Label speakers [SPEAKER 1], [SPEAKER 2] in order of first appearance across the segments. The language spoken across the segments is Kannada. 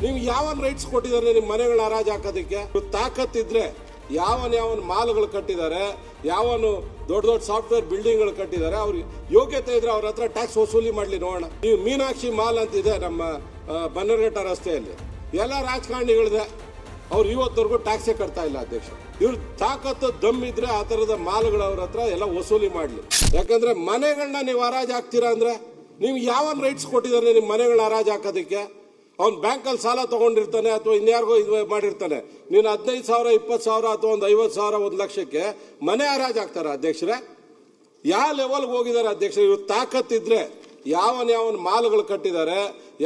[SPEAKER 1] ನೀವು ಯಾವನ್ ರೈಟ್ಸ್ ಕೊಟ್ಟಿದ್ದಾರೆ ನಿಮ್ಮ ಮನೆಗಳ ಹರಾಜು ಹಾಕೋದಕ್ಕೆ? ತಾಕತ್ತಿದ್ರೆ ಯಾವನ್ ಮಾಲ್ಗಳು ಕಟ್ಟಿದ್ದಾರೆ, ಯಾವನು ದೊಡ್ಡ ದೊಡ್ಡ ಸಾಫ್ಟ್ವೇರ್ ಬಿಲ್ಡಿಂಗ್ಗಳು ಕಟ್ಟಿದ್ದಾರೆ, ಅವ್ರಿಗೆ ಯೋಗ್ಯತೆ ಇದ್ರೆ ಅವ್ರ ಹತ್ರ ಟ್ಯಾಕ್ಸ್ ವಸೂಲಿ ಮಾಡ್ಲಿ ನೋಡೋಣ. ನೀವು ಮೀನಾಕ್ಷಿ ಮಾಲ್ ಅಂತಿದೆ ನಮ್ಮ ಬನ್ನರ್ಘಟ್ಟ ರಸ್ತೆಯಲ್ಲಿ, ಎಲ್ಲ ರಾಜಕಾರಣಿಗಳಿದೆ, ಅವ್ರು ಇವತ್ತವರೆಗೂ ಟ್ಯಾಕ್ಸೇ ಕಟ್ತಾ ಇಲ್ಲ ಅಧ್ಯಕ್ಷ. ಇವ್ರು ತಾಕತ್ತು ದಮ್ ಇದ್ರೆ ಆ ತರದ ಮಾಲ್ಗಳ ಅವ್ರ ಹತ್ರ ಎಲ್ಲ ವಸೂಲಿ ಮಾಡ್ಲಿ. ಯಾಕಂದ್ರೆ ಮನೆಗಳನ್ನ ನೀವು ಹರಾಜು ಹಾಕ್ತೀರಾ ಅಂದ್ರೆ ನೀವು ಯಾವನ್ ರೈಟ್ಸ್ ಕೊಟ್ಟಿದ್ದಾರೆ ನಿಮ್ಮ ಮನೆಗಳ ಹರಾಜು ಹಾಕೋದಕ್ಕೆ? ಅವ್ನು ಬ್ಯಾಂಕಲ್ಲಿ ಸಾಲ ತಗೊಂಡಿರ್ತಾನೆ ಅಥವಾ ಇನ್ಯಾರಿಗೋ ಇದು ಮಾಡಿರ್ತಾನೆ, ನೀನು 15,000 20,000 ಅಥವಾ ಒಂದು 50,000 1 ಲಕ್ಷಕ್ಕೆ ಮನೆ ಹರಾಜು ಹಾಕ್ತಾರ ಅಧ್ಯಕ್ಷರೇ? ಯಾವ ಲೆವೆಲ್ಗೆ ಹೋಗಿದ್ದಾರೆ ಅಧ್ಯಕ್ಷರೇ? ಇವ್ರು ತಾಕತ್ತಿದ್ರೆ ಯಾವನ್ ಮಾಲ್ಗಳು ಕಟ್ಟಿದ್ದಾರೆ,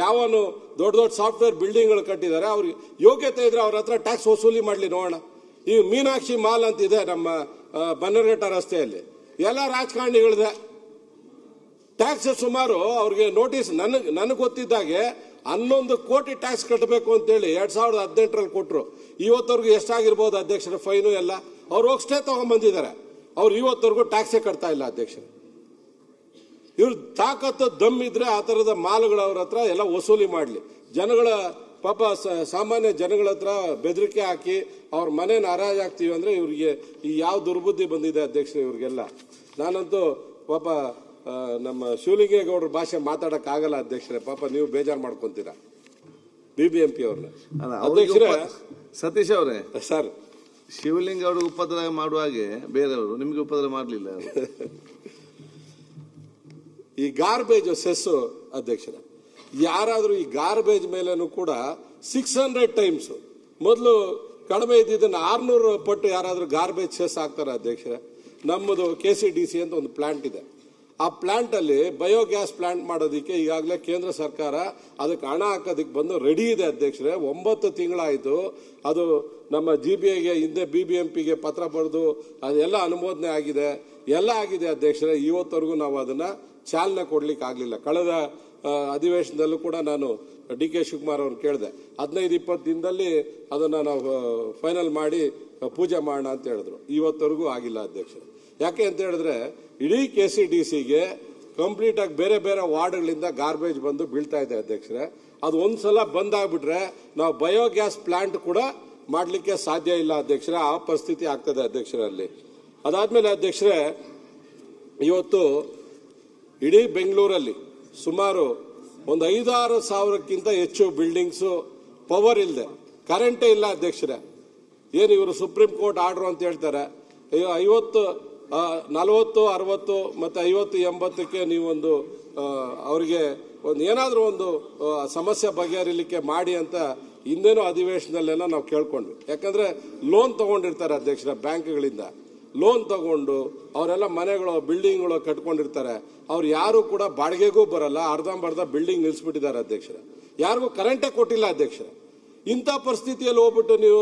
[SPEAKER 1] ಯಾವನು ದೊಡ್ಡ ದೊಡ್ಡ ಸಾಫ್ಟ್ವೇರ್ ಬಿಲ್ಡಿಂಗ್ಗಳು ಕಟ್ಟಿದ್ದಾರೆ, ಅವ್ರಿಗೆ ಯೋಗ್ಯತೆ ಇದ್ರೆ ಅವ್ರ ಹತ್ರ ಟ್ಯಾಕ್ಸ್ ವಸೂಲಿ ಮಾಡ್ಲಿ ನೋಡೋಣ. ಈ ಮೀನಾಕ್ಷಿ ಮಾಲ್ ಅಂತಿದೆ ನಮ್ಮ ಬನ್ನರ್ಘಟ್ಟ ರಸ್ತೆಯಲ್ಲಿ, ಎಲ್ಲ ರಾಜಕಾರಣಿಗಳಿದೆ, ಟ್ಯಾಕ್ಸ್ ಸುಮಾರು ಅವ್ರಿಗೆ ನೋಟಿಸ್ ನನಗೆ ಗೊತ್ತಿದ್ದಾಗೆ 11 ಕೋಟಿ ಟ್ಯಾಕ್ಸ್ ಕಟ್ಟಬೇಕು ಅಂತೇಳಿ 2018ರಲ್ಲಿ ಕೊಟ್ಟರು. ಇವತ್ತವರೆಗೂ ಎಷ್ಟಾಗಿರ್ಬೋದು ಅಧ್ಯಕ್ಷರ ಫೈನು ಎಲ್ಲ? ಅವ್ರು ಹೋಗಿ ಸ್ಟೇ ತಗೊಂಡ್ಬಂದಿದ್ದಾರೆ, ಅವ್ರು ಇವತ್ತವರೆಗೂ ಟ್ಯಾಕ್ಸೇ ಕಟ್ತಾ ಇಲ್ಲ ಅಧ್ಯಕ್ಷರು. ಇವ್ರು ತಾಕತ್ತು ದಮ್ ಇದ್ರೆ ಆ ಥರದ ಮಾಲ್ಗಳ ಅವ್ರ ಹತ್ರ ಎಲ್ಲ ವಸೂಲಿ ಮಾಡಲಿ. ಜನಗಳ ಪಾಪ ಸಾಮಾನ್ಯ ಜನಗಳ ಹತ್ರ ಬೆದರಿಕೆ ಹಾಕಿ ಅವ್ರ ಮನೇನ ಹರಾಜು ಹಾಕ್ತೀವಿ ಅಂದರೆ ಇವ್ರಿಗೆ ಈ ಯಾವ ದುರ್ಬುದ್ಧಿ ಬಂದಿದೆ ಅಧ್ಯಕ್ಷರು ಇವ್ರಿಗೆಲ್ಲ. ನಾನಂತೂ ಪಾಪ ನಮ್ಮ ಶಿವಲಿಂಗೇಗೌಡರ ಭಾಷೆ ಮಾತಾಡೋಕ್ಕಾಗಲ್ಲ ಅಧ್ಯಕ್ಷರೇ, ಪಾಪ ನೀವು ಬೇಜಾರು ಮಾಡ್ಕೊಂತೀರಾ BBMP ಅವ್ರನ್ನ. ಅಧ್ಯಕ್ಷರೇ,
[SPEAKER 2] ಸತೀಶ್ ಅವರೇ,
[SPEAKER 1] ಸರ್
[SPEAKER 2] ಶಿವಲಿಂಗ ಅವರು ಉಪದ್ರ ಮಾಡುವ ಹಾಗೆ ಬೇರೆಯವರು ನಿಮ್ಗೆ ಉಪದ್ರ ಮಾಡಲಿಲ್ಲ.
[SPEAKER 1] ಈ ಗಾರ್ಬೇಜ್ ಸೆಸ್ ಅಧ್ಯಕ್ಷರ, ಯಾರಾದರೂ ಈ ಗಾರ್ಬೇಜ್ ಮೇಲೇನು ಕೂಡ 600 ಟೈಮ್ಸ್ ಮೊದಲು ಕಡಿಮೆ ಇದ್ದಿದ್ದನ್ನು 600 ಪಟ್ಟು ಯಾರಾದರೂ ಗಾರ್ಬೇಜ್ ಸೆಸ್ ಹಾಕ್ತಾರೆ ಅಧ್ಯಕ್ಷರೇ. ನಮ್ಮದು KCDC ಅಂತ ಒಂದು ಪ್ಲಾಂಟ್ ಇದೆ, ಆ ಪ್ಲಾಂಟ್ ಅಲ್ಲಿ ಬಯೋಗ್ಯಾಸ್ ಪ್ಲಾಂಟ್ ಮಾಡೋದಕ್ಕೆ ಈಗಾಗಲೇ ಕೇಂದ್ರ ಸರ್ಕಾರ ಅದಕ್ಕೆ ಹಣ ಹಾಕೋದಕ್ಕೆ ಬಂದು ರೆಡಿ ಇದೆ ಅಧ್ಯಕ್ಷರೇ. 9 ತಿಂಗಳಾಯಿತು. ಅದು ನಮ್ಮ GBIಗೆ ಹಿಂದೆ BBMPಗೆ ಪತ್ರ ಬರೆದು ಅದೆಲ್ಲ ಅನುಮೋದನೆ ಆಗಿದೆ, ಎಲ್ಲ ಆಗಿದೆ ಅಧ್ಯಕ್ಷರೇ. ಇವತ್ತವರೆಗೂ ನಾವು ಅದನ್ನ ಚಾಲನೆ ಕೊಡ್ಲಿಕ್ಕೆ ಆಗಲಿಲ್ಲ. ಕಳೆದ ಅಧಿವೇಶನದಲ್ಲೂ ಕೂಡ ನಾನು DK ಶಿವಕುಮಾರ್ ಅವ್ರು ಕೇಳಿದೆ, 15-20 ದಿನದಲ್ಲಿ ಅದನ್ನ ನಾವು ಫೈನಲ್ ಮಾಡಿ ಪೂಜೆ ಮಾಡೋಣ ಅಂತ ಹೇಳಿದ್ರು. ಇವತ್ತವರೆಗೂ ಆಗಿಲ್ಲ ಅಧ್ಯಕ್ಷರೇ. ಯಾಕೆ ಅಂತ ಹೇಳಿದ್ರೆ ಇಡೀ KCDCಗೆ ಕಂಪ್ಲೀಟ್ ಆಗಿ ಬೇರೆ ಬೇರೆ ವಾರ್ಡ್ಗಳಿಂದ ಗಾರ್ಬೇಜ್ ಬಂದು ಬೀಳ್ತಾ ಇದೆ ಅಧ್ಯಕ್ಷರೇ. ಅದು ಒಂದ್ಸಲ ಬಂದಾಗ್ಬಿಟ್ರೆ ನಾವು ಬಯೋಗ್ಯಾಸ್ ಪ್ಲಾಂಟ್ ಕೂಡ ಮಾಡಲಿಕ್ಕೆ ಸಾಧ್ಯ ಇಲ್ಲ ಅಧ್ಯಕ್ಷರೇ, ಆ ಪರಿಸ್ಥಿತಿ ಆಗ್ತದೆ ಅಧ್ಯಕ್ಷರೇ ಅಲ್ಲಿ. ಅದಾದ್ಮೇಲೆ ಅಧ್ಯಕ್ಷರೇ, ಇವತ್ತು ಇಡೀ ಬೆಂಗಳೂರಲ್ಲಿ ಸುಮಾರು ಒಂದು 5-6 ಸಾವಿರಕ್ಕಿಂತ ಹೆಚ್ಚು ಬಿಲ್ಡಿಂಗ್ಸು ಪವರ್ ಇಲ್ಲದೆ, ಕರೆಂಟೇ ಇಲ್ಲ ಅಧ್ಯಕ್ಷರೇ. ಏನು ಇವರು ಸುಪ್ರೀಂ ಕೋರ್ಟ್ ಆರ್ಡರ್ ಅಂತ ಹೇಳ್ತಾರೆ, 50, 40, 60 ಮತ್ತು 50, 80ಕ್ಕೆ ನೀವೊಂದು ಅವರಿಗೆ ಒಂದು ಏನಾದರೂ ಒಂದು ಸಮಸ್ಯೆ ಬಗೆಹರಿಲಿಕ್ಕೆ ಮಾಡಿ ಅಂತ ಹಿಂದೇನೋ ಅಧಿವೇಶನದಲ್ಲೆಲ್ಲ ನಾವು ಕೇಳ್ಕೊಂಡ್ವಿ. ಯಾಕಂದ್ರೆ ಲೋನ್ ತಗೊಂಡಿರ್ತಾರೆ ಅಧ್ಯಕ್ಷರ, ಬ್ಯಾಂಕ್ಗಳಿಂದ ಲೋನ್ ತಗೊಂಡು ಅವರೆಲ್ಲ ಮನೆಗಳು ಬಿಲ್ಡಿಂಗ್ಗಳು ಕಟ್ಕೊಂಡಿರ್ತಾರೆ. ಅವ್ರು ಯಾರು ಕೂಡ ಬಾಡಿಗೆಗೂ ಬರಲ್ಲ, ಅರ್ಧಂಬರ್ಧ ಬಿಲ್ಡಿಂಗ್ ನಿಲ್ಲಿಸ್ಬಿಟ್ಟಿದ್ದಾರೆ ಅಧ್ಯಕ್ಷರ. ಯಾರಿಗೂ ಕರೆಂಟೇ ಕೊಟ್ಟಿಲ್ಲ ಅಧ್ಯಕ್ಷರ. ಇಂಥ ಪರಿಸ್ಥಿತಿಯಲ್ಲಿ ಹೋಗ್ಬಿಟ್ಟು ನೀವು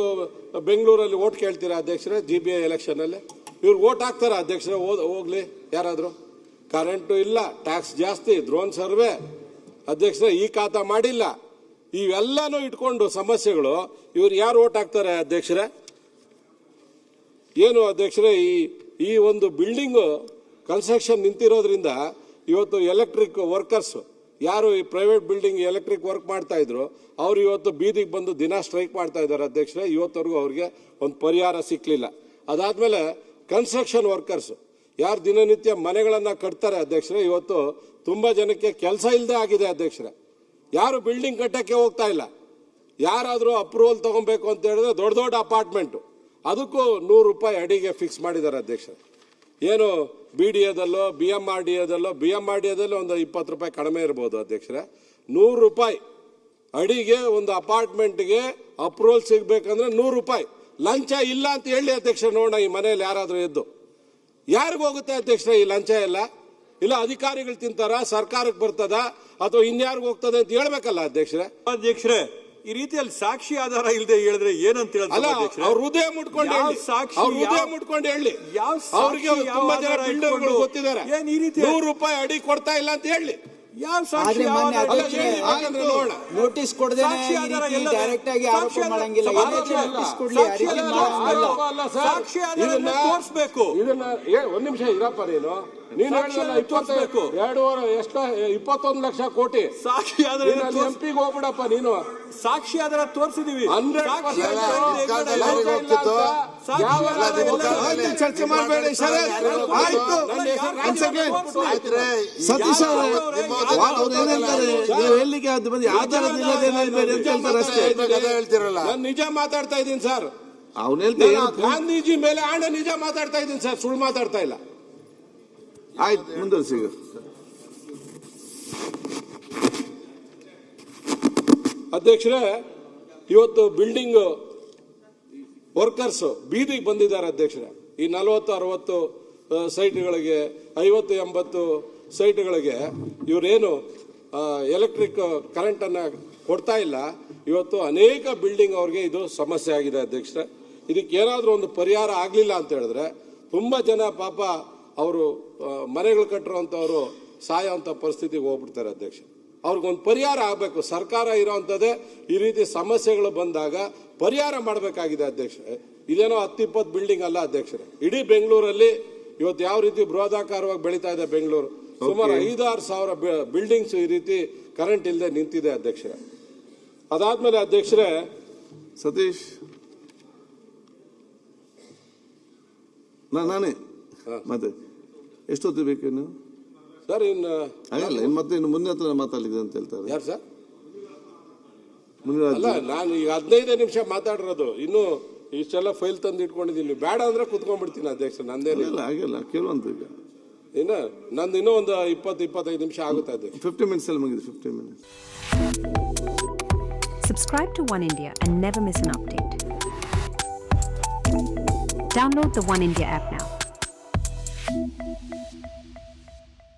[SPEAKER 1] ಬೆಂಗಳೂರಲ್ಲಿ ಓಟ್ ಕೇಳ್ತೀರಾ ಅಧ್ಯಕ್ಷರೇ? GBI ಎಲೆಕ್ಷನ್ ಅಲ್ಲಿ ಇವ್ರು ಓಟ್ ಹಾಕ್ತಾರ ಅಧ್ಯಕ್ಷರೇ? ಹೋಗ್ಲಿ ಯಾರಾದ್ರೂ? ಕರೆಂಟು ಇಲ್ಲ, ಟ್ಯಾಕ್ಸ್ ಜಾಸ್ತಿ, ಡ್ರೋನ್ ಸರ್ವೆ ಅಧ್ಯಕ್ಷರೇ, ಈ ಖಾತಾ ಮಾಡಿಲ್ಲ, ಇವೆಲ್ಲಾನು ಇಟ್ಕೊಂಡು ಸಮಸ್ಯೆಗಳು ಇವ್ರು ಯಾರು ಓಟ್ ಹಾಕ್ತಾರೆ ಅಧ್ಯಕ್ಷರೇ? ಏನು ಅಧ್ಯಕ್ಷರೇ, ಈ ಒಂದು ಬಿಲ್ಡಿಂಗು ಕನ್ಸ್ಟ್ರಕ್ಷನ್ ನಿಂತಿರೋದ್ರಿಂದ ಇವತ್ತು ಎಲೆಕ್ಟ್ರಿಕ್ ವರ್ಕರ್ಸ್ ಯಾರು ಈ ಪ್ರೈವೇಟ್ ಬಿಲ್ಡಿಂಗ್ ಎಲೆಕ್ಟ್ರಿಕ್ ವರ್ಕ್ ಮಾಡ್ತಾ ಇದ್ರು ಅವ್ರು ಇವತ್ತು ಬೀದಿಗೆ ಬಂದು ದಿನ ಸ್ಟ್ರೈಕ್ ಮಾಡ್ತಾ ಇದ್ದಾರೆ ಅಧ್ಯಕ್ಷರೇ. ಇವತ್ತವರೆಗೂ ಅವ್ರಿಗೆ ಒಂದು ಪರಿಹಾರ ಸಿಕ್ಲಿಲ್ಲ. ಅದಾದ್ಮೇಲೆ ಕನ್ಸ್ಟ್ರಕ್ಷನ್ ವರ್ಕರ್ಸ್ ಯಾರು ದಿನನಿತ್ಯ ಮನೆಗಳನ್ನ ಕಟ್ತಾರೆ ಅಧ್ಯಕ್ಷರೇ, ಇವತ್ತು ತುಂಬಾ ಜನಕ್ಕೆ ಕೆಲಸ ಇಲ್ಲದೆ ಆಗಿದೆ ಅಧ್ಯಕ್ಷರೇ. ಯಾರು ಬಿಲ್ಡಿಂಗ್ ಕಟ್ಟಕ್ಕೆ ಹೋಗ್ತಾ ಇಲ್ಲ. ಯಾರಾದರೂ ಅಪ್ರೂವಲ್ ತಗೊಬೇಕು ಅಂತ ಹೇಳಿದ್ರೆ ದೊಡ್ಡ ದೊಡ್ಡ ಅಪಾರ್ಟ್ಮೆಂಟು, ಅದಕ್ಕೂ 100 ರೂಪಾಯಿ ಅಡಿಗೆ ಫಿಕ್ಸ್ ಮಾಡಿದ್ದಾರೆ ಅಧ್ಯಕ್ಷರೇ. ಏನು BDAದಲ್ಲೋ BMRDAದಲ್ಲೋ ಒಂದು 20 ರೂಪಾಯಿ ಕಡಿಮೆ ಇರ್ಬೋದು ಅಧ್ಯಕ್ಷರೇ. 100 ರೂಪಾಯಿ ಅಡಿಗೆ ಒಂದು ಅಪಾರ್ಟ್ಮೆಂಟ್ಗೆ ಅಪ್ರೂವಲ್ ಸಿಗ್ಬೇಕಂದ್ರೆ 100 ರೂಪಾಯಿ. ಲಂಚ ಇಲ್ಲ ಅಂತ ಹೇಳಿ ಅಧ್ಯಕ್ಷರೇ ನೋಡೋಣ ಈ ಮನೆಯಲ್ಲಿ ಯಾರಾದರೂ ಎದ್ದು. ಯಾರಿಗೂ ಹೋಗುತ್ತೆ ಅಧ್ಯಕ್ಷರೇ ಈ ಲಂಚ ಎಲ್ಲ? ಇಲ್ಲ ಅಧಿಕಾರಿಗಳು ತಿಂತಾರ, ಸರ್ಕಾರಕ್ಕೆ ಬರ್ತದ ಅಥವಾ ಇನ್ಯಾರಿಗೂ ಹೋಗ್ತದೆ ಅಂತ ಹೇಳ್ಬೇಕಲ್ಲ ಅಧ್ಯಕ್ಷರೇ?
[SPEAKER 3] ಅಧ್ಯಕ್ಷರೇ, ಈ ರೀತಿಯಲ್ಲಿ ಸಾಕ್ಷಿ ಆಧಾರ ಇಲ್ಲದೆ ಹೇಳಿದ್ರೆ ಏನಂತ
[SPEAKER 1] ಅಲ್ಲ, ಅವ್ರ ಹೃದಯ ಮುಟ್ಕೊಂಡು ಹೇಳಿ, ಅವ್ರಿಗೆ ತುಂಬಾ ಜನ ಬಿಲ್ಡರ್ಗಳು ಗೊತ್ತಿದ್ದಾರೆ. 100 ರೂಪಾಯಿ ಅಡಿ ಕೊಡ್ತಾ ಇಲ್ಲ ಅಂತ ಹೇಳಿ
[SPEAKER 4] ನೋಟಿಸ್ ಕೊಡದೆ ಡೈರೆಕ್ಟ್ ಆಗಿ ಆರೋಪ ಮಾಡಂಗಿಲ್ಲ.
[SPEAKER 1] ತೋರಿಸಬೇಕು. ಇದನ್ನ 1 ನಿಮಿಷ ಇರಪ್ಪ ನೀನು. ನೀನ್
[SPEAKER 3] ಸಾಕ್ಷಿ
[SPEAKER 1] ಹೇಳಿದಲ್ಲ
[SPEAKER 3] ಆಧಾರ ತೋರಿಸ್ಬೇಕು.
[SPEAKER 1] 21 ಲಕ್ಷ ಕೋಟಿ
[SPEAKER 3] ಸಾಕ್ಷಿ ಆಧಾರ
[SPEAKER 1] ಎಂಪಿಗೆ ಹೋಗ್ಬಿಡಪ್ಪ ನೀನು.
[SPEAKER 3] ಸಾಕ್ಷಿ ಆಧಾರ ತೋರಿಸಿದೀವಿ.
[SPEAKER 1] 100%
[SPEAKER 2] ಚರ್ಚೆ ಮಾಡಬೇಡಿ ಶರತ್. ಆಯ್ತು ಸತೀಶ್ ಅವರೇ, ಅವ್ರು ಏನ್ ಹೇಳ್ತಾರೆ, ನೀವು ಹೇಳಿಕೆ ಅದು ಬಂದು ಆಧಾರದ ಇಲ್ಲದೆ ಹೇಳ್ಬೇಡಿ ಅಂತ ಹೇಳ್ತಾರೆ ಅಷ್ಟೇ.
[SPEAKER 1] ನಾನು ನಿಜ ಮಾತಾಡ್ತಾ ಇದ್ದೀನಿ ಸರ್.
[SPEAKER 2] ಅವ್ನು ಹೇಳ್ತಾರೆ
[SPEAKER 1] ಗಾಂಧೀಜಿ ಮೇಲೆ ಆಣೆ ನಿಜ ಮಾತಾಡ್ತಾ ಇದ್ದೀನಿ ಸರ್, ಸುಳ್ಳು ಮಾತಾಡ್ತಾ ಇಲ್ಲ.
[SPEAKER 2] ಆಯ್ತು ಮುಂದುವರಿಸಿ. ಈಗ
[SPEAKER 1] ಅಧ್ಯಕ್ಷರೇ, ಇವತ್ತು ಬಿಲ್ಡಿಂಗ್ ವರ್ಕರ್ಸ್ ಬೀದಿಗೆ ಬಂದಿದ್ದಾರೆ ಅಧ್ಯಕ್ಷರೇ. ಈ 40-60 ಸೈಟ್ಗಳಿಗೆ, 50-80 ಸೈಟ್ಗಳಿಗೆ ಇವರೇನು ಎಲೆಕ್ಟ್ರಿಕ್ ಕರೆಂಟ್ ಅನ್ನ ಕೊಡ್ತಾ ಇಲ್ಲ. ಇವತ್ತು ಅನೇಕ ಬಿಲ್ಡಿಂಗ್ ಅವ್ರಿಗೆ ಇದು ಸಮಸ್ಯೆ ಆಗಿದೆ ಅಧ್ಯಕ್ಷರೇ. ಇದಕ್ಕೆ ಏನಾದರೂ ಒಂದು ಪರಿಹಾರ ಆಗಲಿಲ್ಲ ಅಂತ ಹೇಳಿದ್ರೆ ತುಂಬಾ ಜನ ಪಾಪ ಅವರು ಮನೆಗಳು ಕಟ್ಟಿರುವಂತವ್ರು ಸಾಯೋಂಥ ಪರಿಸ್ಥಿತಿಗೆ ಹೋಗ್ಬಿಡ್ತಾರೆ ಅಧ್ಯಕ್ಷ. ಅವ್ರಿಗೊಂದು ಪರಿಹಾರ ಆಗಬೇಕು. ಸರ್ಕಾರ ಇರೋವಂಥದ್ದೇ ಈ ರೀತಿ ಸಮಸ್ಯೆಗಳು ಬಂದಾಗ ಪರಿಹಾರ ಮಾಡಬೇಕಾಗಿದೆ ಅಧ್ಯಕ್ಷರೇ. ಇದೇನೋ 10-20 ಬಿಲ್ಡಿಂಗ್ ಅಲ್ಲ ಅಧ್ಯಕ್ಷರೇ, ಇಡೀ ಬೆಂಗಳೂರಲ್ಲಿ ಇವತ್ತು ಯಾವ ರೀತಿ ಬೃಹದಾಕಾರವಾಗಿ ಬೆಳೀತಾ ಇದೆ ಬೆಂಗಳೂರು. ಸುಮಾರು 5-6 ಸಾವಿರ ಬಿಲ್ಡಿಂಗ್ಸ್ ಈ ರೀತಿ ಕರೆಂಟ್ ಇಲ್ಲದೆ ನಿಂತಿದೆ ಅಧ್ಯಕ್ಷರೇ. ಅದಾದ್ಮೇಲೆ ಅಧ್ಯಕ್ಷರೇ,
[SPEAKER 2] ಸತೀಶ್ ನಾನೇ ಮತ್ತೆ ಎಷ್ಟೊತ್ತು ಬೇಕು ಇನ್ನು
[SPEAKER 1] ಸರ್? ಇನ್ನು
[SPEAKER 2] ಆಗಲ್ಲ, ಇನ್ನು ಮತ್ತೆ ಇನ್ನು ಮುಂದೆ ಹತ್ರ ಮಾತಾಡಲಿದೆ ಅಂತ ಹೇಳ್ತಾರೆ.
[SPEAKER 1] ಯಾರು ಸರ್?
[SPEAKER 2] ಮುಂದಿನ
[SPEAKER 1] ಅಲ್ಲ, ನಾನು ಈಗ 15 ನಿಮಿಷ ಮಾತಾಡಿರೋದು, ಇನ್ನು ಇಷ್ಟೆಲ್ಲ ಫೈಲ್ ತಂದು ಇಟ್ಕೊಂಡಿದ್ದೀನಿ. ಬೇಡ ಅಂದ್ರೆ ಕುತ್ಕೊಂಡ್ಬಿಡ್ತೀನಿ ಅಧ್ಯಕ್ಷ, ನಂದೇನಿಲ್ಲ.
[SPEAKER 2] ಆಗಿಲ್ಲ ಕೇಳುವಂತ. ಈಗ
[SPEAKER 1] ಇನ್ನು ನಂದು ಇನ್ನೂ ಒಂದು 20-25 ನಿಮಿಷ ಆಗುತ್ತೆ ಅಧ್ಯಕ್ಷ.
[SPEAKER 2] 50 ಮಿನಿಟ್ಸ್ ಅಲ್ಲಿ ಮುಗಿದೆ. 50 minutes.
[SPEAKER 5] Subscribe to One India and never miss an update. Download the One India app now.